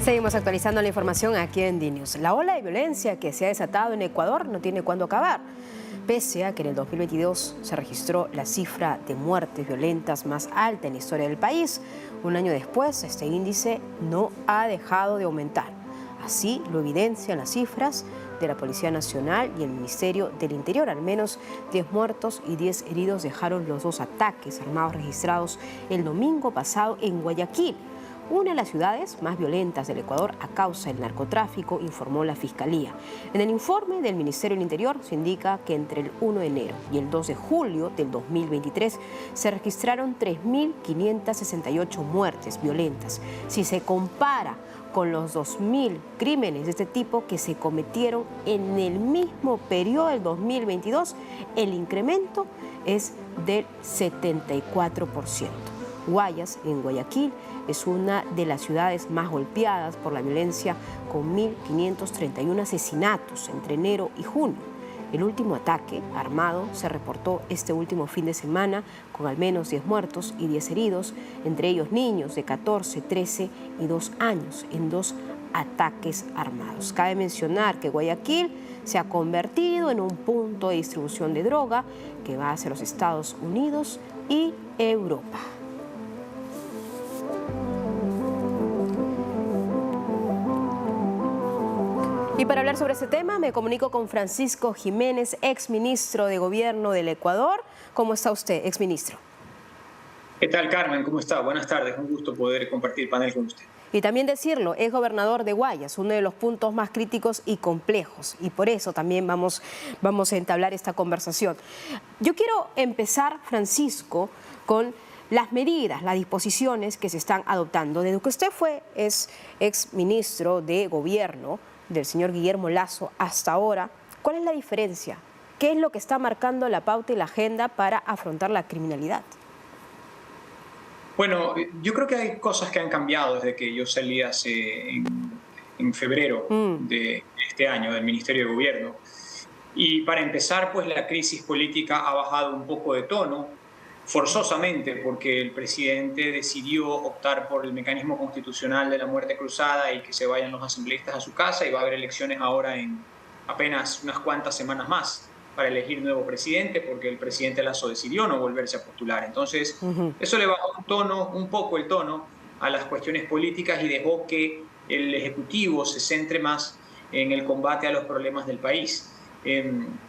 Seguimos actualizando la información aquí en DNews. La ola de violencia que se ha desatado en Ecuador no tiene cuándo acabar. Pese a que en el 2022 se registró la cifra de muertes violentas más alta en la historia del país, un año después este índice no ha dejado de aumentar. Así lo evidencian las cifras de la Policía Nacional y el Ministerio del Interior. Al menos 10 muertos y 10 heridos dejaron los 2 ataques armados registrados el domingo pasado en Guayaquil, una de las ciudades más violentas del Ecuador a causa del narcotráfico, informó la Fiscalía. En el informe del Ministerio del Interior se indica que entre el 1 de enero y el 2 de julio del 2023 se registraron 3.568 muertes violentas. Si se compara con los 2.000 crímenes de este tipo que se cometieron en el mismo periodo del 2022, el incremento es del 74%. Guayas, en Guayaquil, es una de las ciudades más golpeadas por la violencia, con 1.531 asesinatos entre enero y junio. El último ataque armado se reportó este último fin de semana, con al menos 10 muertos y 10 heridos, entre ellos niños de 14, 13 y 2 años, en 2 ataques armados. Cabe mencionar que Guayaquil se ha convertido en un punto de distribución de droga que va hacia los Estados Unidos y Europa. Y para hablar sobre este tema me comunico con Francisco Jiménez, exministro de Gobierno del Ecuador. ¿Cómo está usted, exministro? ¿Qué tal, Carmen? ¿Cómo está? Buenas tardes, un gusto poder compartir panel con usted. Y también decirlo, es gobernador de Guayas, uno de los puntos más críticos y complejos, y por eso también vamos a entablar esta conversación. Yo quiero empezar, Francisco, con las medidas, las disposiciones que se están adoptando. Desde que usted es exministro de Gobierno del señor Guillermo Lasso hasta ahora, ¿cuál es la diferencia? ¿Qué es lo que está marcando la pauta y la agenda para afrontar la criminalidad? Bueno, yo creo que hay cosas que han cambiado desde que yo salí en febrero de este año del Ministerio de Gobierno. Y para empezar, pues la crisis política ha bajado un poco de tono, forzosamente, porque el presidente decidió optar por el mecanismo constitucional de la muerte cruzada y que se vayan los asambleístas a su casa, y va a haber elecciones ahora en apenas unas cuantas semanas más para elegir nuevo presidente, porque el presidente Lasso decidió no volverse a postular. Entonces, eso le bajó un poco el tono a las cuestiones políticas y dejó que el Ejecutivo se centre más en el combate a los problemas del país.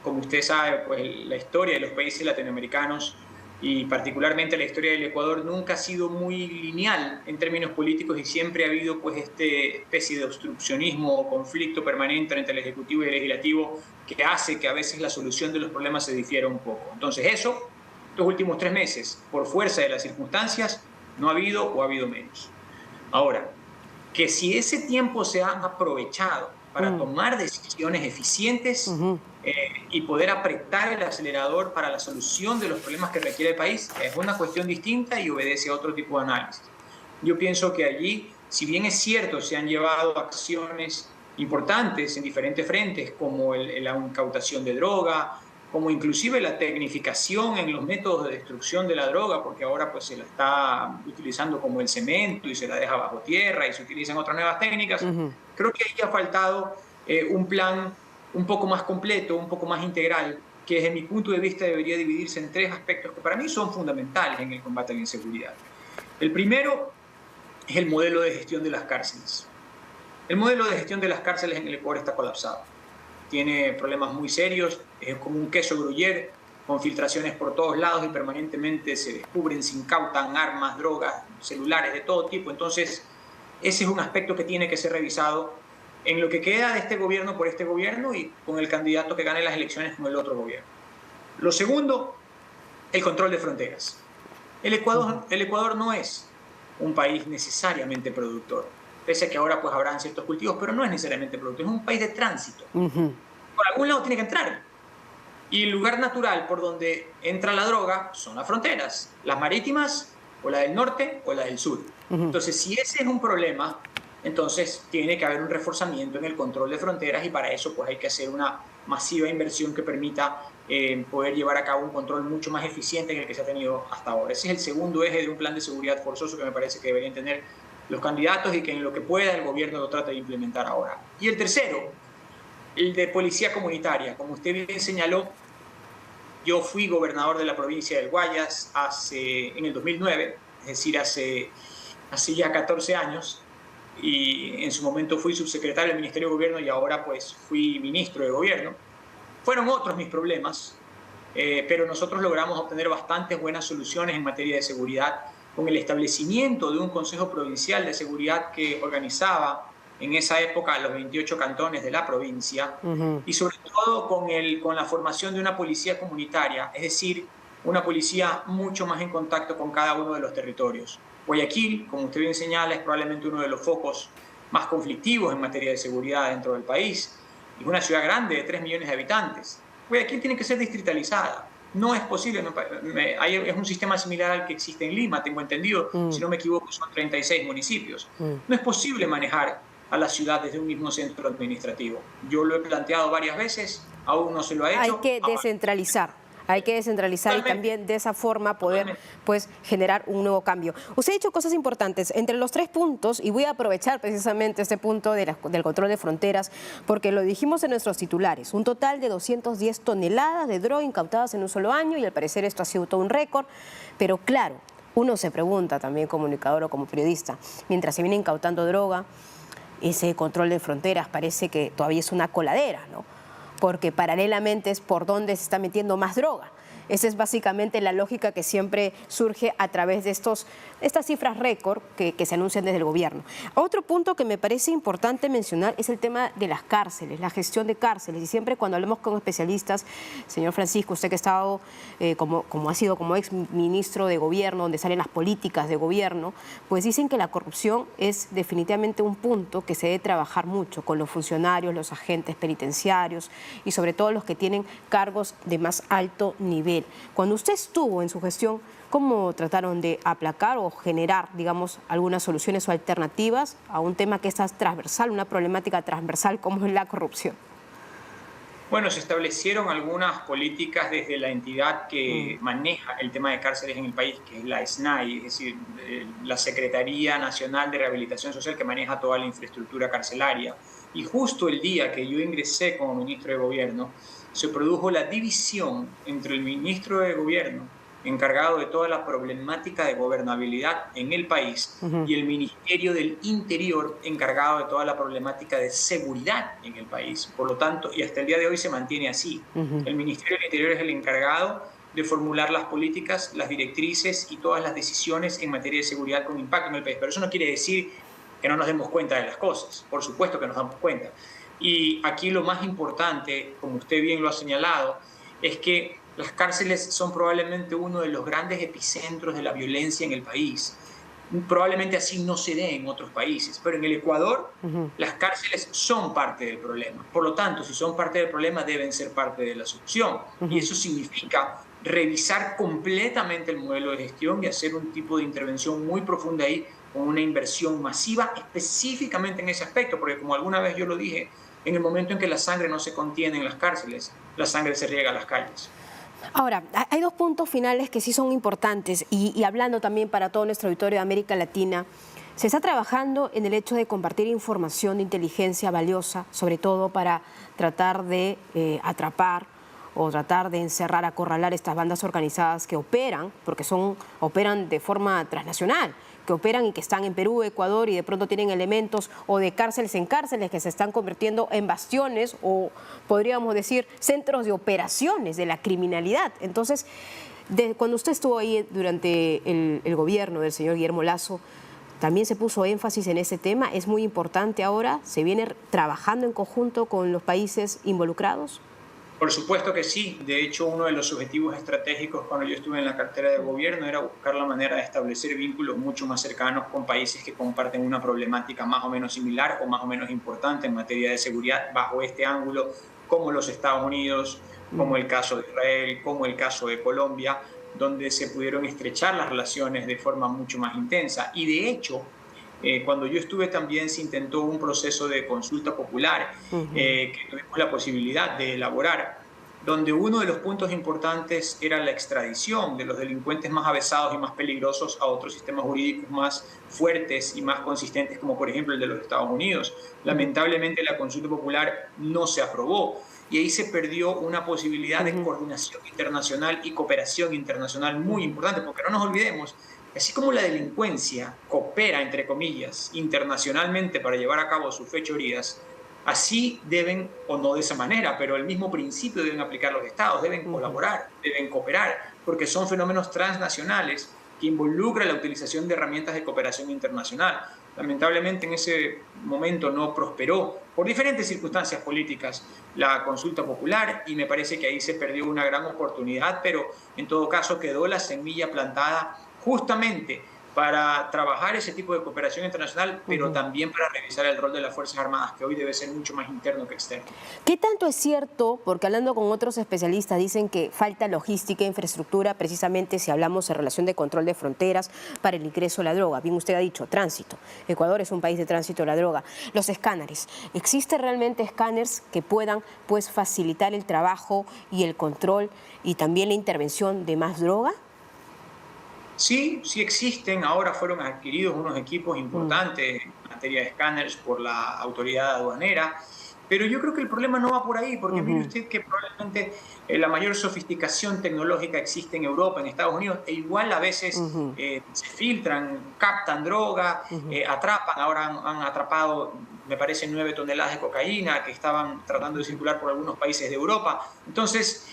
Como usted sabe, pues la historia de los países latinoamericanos y particularmente la historia del Ecuador nunca ha sido muy lineal en términos políticos, y siempre ha habido pues esta especie de obstruccionismo o conflicto permanente entre el Ejecutivo y el Legislativo, que hace que a veces la solución de los problemas se difiera un poco. Entonces eso, los últimos 3 meses, por fuerza de las circunstancias, no ha habido o ha habido menos. Ahora, que si ese tiempo se ha aprovechado para tomar decisiones eficientes y poder apretar el acelerador para la solución de los problemas que requiere el país, es una cuestión distinta y obedece a otro tipo de análisis. Yo pienso que allí, si bien es cierto, se han llevado acciones importantes en diferentes frentes, como la incautación de droga, como inclusive la tecnificación en los métodos de destrucción de la droga, porque ahora pues se la está utilizando como el cemento y se la deja bajo tierra y se utilizan otras nuevas técnicas. Creo que ahí ha faltado un plan un poco más completo, un poco más integral, que desde mi punto de vista debería dividirse en 3 aspectos que para mí son fundamentales en el combate a la inseguridad. El primero es el modelo de gestión de las cárceles. El modelo de gestión de las cárceles en el Ecuador está colapsado. Tiene problemas muy serios, es como un queso gruyere, con filtraciones por todos lados y permanentemente se descubren, se incautan armas, drogas, celulares de todo tipo. Entonces, ese es un aspecto que tiene que ser revisado en lo que queda de este gobierno por este gobierno y con el candidato que gane las elecciones con el otro gobierno. Lo segundo, el control de fronteras. El Ecuador no es un país necesariamente productor, pese a que ahora pues habrán ciertos cultivos, pero no es necesariamente productor, es un país de tránsito. Por algún lado tiene que entrar. Y el lugar natural por donde entra la droga son las fronteras, las marítimas, o la del norte o la del sur. Entonces, si ese es un problema, entonces tiene que haber un reforzamiento en el control de fronteras, y para eso pues hay que hacer una masiva inversión que permita poder llevar a cabo un control mucho más eficiente que el que se ha tenido hasta ahora. Ese es el segundo eje de un plan de seguridad forzoso que me parece que deberían tener los candidatos y que en lo que pueda el gobierno lo trate de implementar ahora. Y el tercero, el de policía comunitaria. Como usted bien señaló, yo fui gobernador de la provincia del Guayas en el 2009, es decir, hace ya 14 años, y en su momento fui subsecretario del Ministerio de Gobierno y ahora pues fui ministro de Gobierno. Fueron otros mis problemas, pero nosotros logramos obtener bastantes buenas soluciones en materia de seguridad con el establecimiento de un Consejo Provincial de Seguridad que organizaba en esa época los 28 cantones de la provincia, y sobre todo con la formación de una policía comunitaria, es decir, una policía mucho más en contacto con cada uno de los territorios. Guayaquil, como usted bien señala, es probablemente uno de los focos más conflictivos en materia de seguridad dentro del país. Es una ciudad grande de 3 millones de habitantes. Guayaquil tiene que ser distritalizada. No es posible, es un sistema similar al que existe en Lima, tengo entendido, si no me equivoco son 36 municipios. No es posible manejar a la ciudad desde un mismo centro administrativo. Yo lo he planteado varias veces, aún no se lo ha hecho. Hay que descentralizar. Hay que descentralizar y también de esa forma poder pues, generar un nuevo cambio. Usted ha dicho cosas importantes. Entre los 3 puntos, y voy a aprovechar precisamente este punto del control de fronteras, porque lo dijimos en nuestros titulares, un total de 210 toneladas de droga incautadas en un solo año, y al parecer esto ha sido todo un récord. Pero claro, uno se pregunta también, comunicador o como periodista, mientras se viene incautando droga, ese control de fronteras parece que todavía es una coladera, ¿no? Porque paralelamente es por donde se está metiendo más droga. Esa es básicamente la lógica que siempre surge a través de estas cifras récord que se anuncian desde el gobierno. Otro punto que me parece importante mencionar es el tema de las cárceles, la gestión de cárceles. Y siempre cuando hablamos con especialistas, señor Francisco, usted que ha estado como ha sido como ex ministro de gobierno, donde salen las políticas de gobierno, pues dicen que la corrupción es definitivamente un punto que se debe trabajar mucho con los funcionarios, los agentes penitenciarios y sobre todo los que tienen cargos de más alto nivel. Cuando usted estuvo en su gestión, ¿cómo trataron de aplacar o generar, digamos, algunas soluciones o alternativas a un tema que es transversal, una problemática transversal como es la corrupción? Bueno, se establecieron algunas políticas desde la entidad que maneja el tema de cárceles en el país, que es la SNAI, es decir, la Secretaría Nacional de Rehabilitación Social, que maneja toda la infraestructura carcelaria. Y justo el día que yo ingresé como ministro de Gobierno, se produjo la división entre el ministro de Gobierno, encargado de toda la problemática de gobernabilidad en el país, y el Ministerio del Interior, encargado de toda la problemática de seguridad en el país. Por lo tanto, y hasta el día de hoy se mantiene así. El Ministerio del Interior es el encargado de formular las políticas, las directrices y todas las decisiones en materia de seguridad con impacto en el país. Pero eso no quiere decir que no nos demos cuenta de las cosas. Por supuesto que nos damos cuenta. Y aquí lo más importante, como usted bien lo ha señalado, es que las cárceles son probablemente uno de los grandes epicentros de la violencia en el país. Probablemente así no se dé en otros países, pero en el Ecuador las cárceles son parte del problema. Por lo tanto, si son parte del problema, deben ser parte de la solución. Y eso significa revisar completamente el modelo de gestión y hacer un tipo de intervención muy profunda ahí, con una inversión masiva específicamente en ese aspecto, porque como alguna vez yo lo dije, en el momento en que la sangre no se contiene en las cárceles, la sangre se riega a las calles. Ahora, hay 2 puntos finales que sí son importantes y hablando también para todo nuestro auditorio de América Latina, se está trabajando en el hecho de compartir información de inteligencia valiosa, sobre todo para tratar de atrapar o tratar de encerrar, acorralar estas bandas organizadas que operan, porque operan de forma transnacional, que operan y que están en Perú, Ecuador y de pronto tienen elementos o de cárceles en cárceles que se están convirtiendo en bastiones o podríamos decir centros de operaciones de la criminalidad. Entonces, cuando usted estuvo ahí durante el gobierno del señor Guillermo Lasso, también se puso énfasis en ese tema. ¿Es muy importante ahora? ¿Se viene trabajando en conjunto con los países involucrados? Por supuesto que sí. De hecho, uno de los objetivos estratégicos cuando yo estuve en la cartera de gobierno era buscar la manera de establecer vínculos mucho más cercanos con países que comparten una problemática más o menos similar o más o menos importante en materia de seguridad bajo este ángulo, como los Estados Unidos, como el caso de Israel, como el caso de Colombia, donde se pudieron estrechar las relaciones de forma mucho más intensa. Y de hecho, cuando yo estuve también se intentó un proceso de consulta popular que tuvimos la posibilidad de elaborar, donde uno de los puntos importantes era la extradición de los delincuentes más avesados y más peligrosos a otros sistemas jurídicos más fuertes y más consistentes, como por ejemplo el de los Estados Unidos. Lamentablemente la consulta popular no se aprobó y ahí se perdió una posibilidad de coordinación internacional y cooperación internacional muy importante, porque no nos olvidemos, así como la delincuencia coopera, entre comillas, internacionalmente para llevar a cabo sus fechorías, así deben, o no de esa manera, pero el mismo principio deben aplicar los estados, deben colaborar, deben cooperar, porque son fenómenos transnacionales que involucran la utilización de herramientas de cooperación internacional. Lamentablemente en ese momento no prosperó por diferentes circunstancias políticas la consulta popular y me parece que ahí se perdió una gran oportunidad, pero en todo caso quedó la semilla plantada justamente para trabajar ese tipo de cooperación internacional, pero también para revisar el rol de las Fuerzas Armadas, que hoy debe ser mucho más interno que externo. ¿Qué tanto es cierto? Porque hablando con otros especialistas dicen que falta logística e infraestructura, precisamente si hablamos en relación de control de fronteras para el ingreso de la droga. Bien, usted ha dicho, tránsito. Ecuador es un país de tránsito de la droga. Los escáneres. ¿Existen realmente escáneres que puedan pues, facilitar el trabajo y el control y también la intervención de más droga? Sí, sí existen. Ahora fueron adquiridos unos equipos importantes en materia de escáneres por la autoridad aduanera, pero yo creo que el problema no va por ahí, porque mire usted que probablemente la mayor sofisticación tecnológica existe en Europa, en Estados Unidos, e igual a veces se filtran, captan droga, atrapan. Ahora han atrapado, me parece, 9 toneladas de cocaína que estaban tratando de circular por algunos países de Europa. Entonces,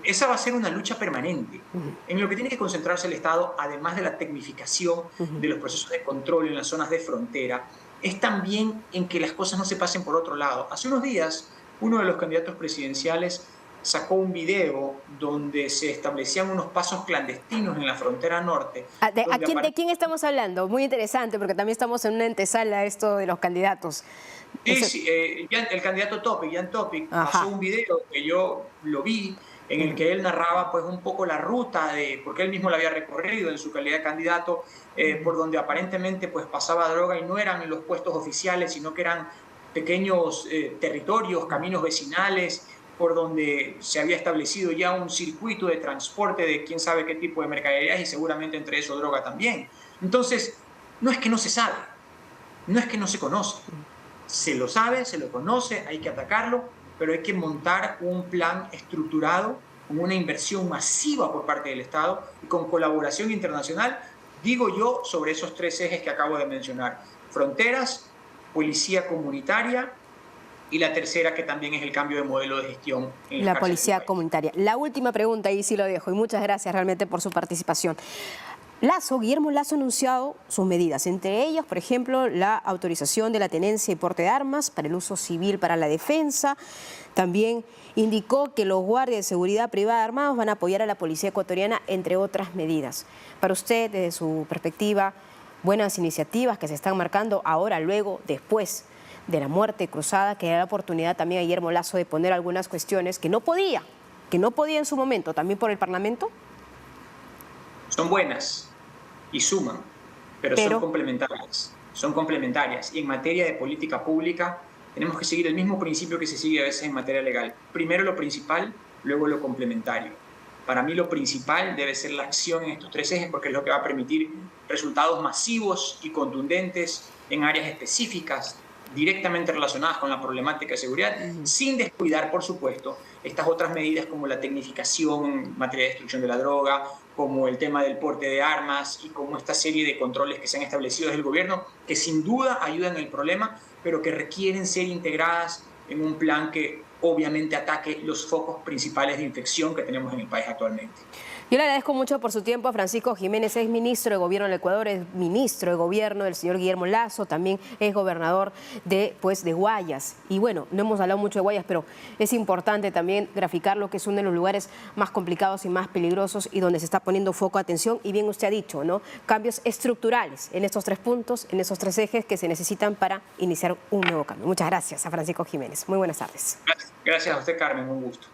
esa va a ser una lucha permanente. En lo que tiene que concentrarse el Estado, además de la tecnificación de los procesos de control en las zonas de frontera, es también en que las cosas no se pasen por otro lado. Hace unos días, uno de los candidatos presidenciales sacó un video donde se establecían unos pasos clandestinos en la frontera norte. ¿De quién estamos hablando? Muy interesante, porque también estamos en una antesala esto de los candidatos. Sí, el candidato Topic, Jan Topic, pasó un video que yo lo vi, en el que él narraba pues un poco la ruta, porque él mismo la había recorrido en su calidad de candidato, por donde aparentemente pues pasaba droga y no eran los puestos oficiales, sino que eran pequeños territorios, caminos vecinales, por donde se había establecido ya un circuito de transporte de quién sabe qué tipo de mercaderías y seguramente entre eso droga también. Entonces, no es que no se sabe, no es que no se conoce, se lo sabe, se lo conoce, hay que atacarlo, pero hay que montar un plan estructurado, con una inversión masiva por parte del Estado y con colaboración internacional, digo yo, sobre esos 3 ejes que acabo de mencionar: fronteras, policía comunitaria y la tercera, que también es el cambio de modelo de gestión en la policía comunitaria. La última pregunta, y sí lo dejo, y muchas gracias realmente por su participación. Guillermo Lasso ha anunciado sus medidas, entre ellas, por ejemplo, la autorización de la tenencia y porte de armas para el uso civil para la defensa. También indicó que los guardias de seguridad privada armados van a apoyar a la policía ecuatoriana, entre otras medidas. Para usted, desde su perspectiva, buenas iniciativas que se están marcando ahora, luego, después de la muerte cruzada, que da la oportunidad también a Guillermo Lasso de poner algunas cuestiones que no podía en su momento, también por el Parlamento. Son buenas y suman, pero son complementarias. Son complementarias. Y en materia de política pública tenemos que seguir el mismo principio que se sigue a veces en materia legal. Primero lo principal, luego lo complementario. Para mí lo principal debe ser la acción en estos 3 ejes, porque es lo que va a permitir resultados masivos y contundentes en áreas específicas directamente relacionadas con la problemática de seguridad, sin descuidar, por supuesto, estas otras medidas como la tecnificación en materia de destrucción de la droga, como el tema del porte de armas y como esta serie de controles que se han establecido desde el gobierno, que sin duda ayudan en el problema, pero que requieren ser integradas en un plan que obviamente ataque los focos principales de infección que tenemos en el país actualmente. Yo le agradezco mucho por su tiempo a Francisco Jiménez, es ministro de Gobierno del Ecuador, es ministro de Gobierno del señor Guillermo Lasso, también es gobernador de Guayas. Y bueno, no hemos hablado mucho de Guayas, pero es importante también graficar lo que es uno de los lugares más complicados y más peligrosos y donde se está poniendo foco de atención. Y bien usted ha dicho, ¿no? Cambios estructurales en estos 3 puntos, en esos 3 ejes que se necesitan para iniciar un nuevo cambio. Muchas gracias a Francisco Jiménez. Muy buenas tardes. Gracias a usted, Carmen, un gusto.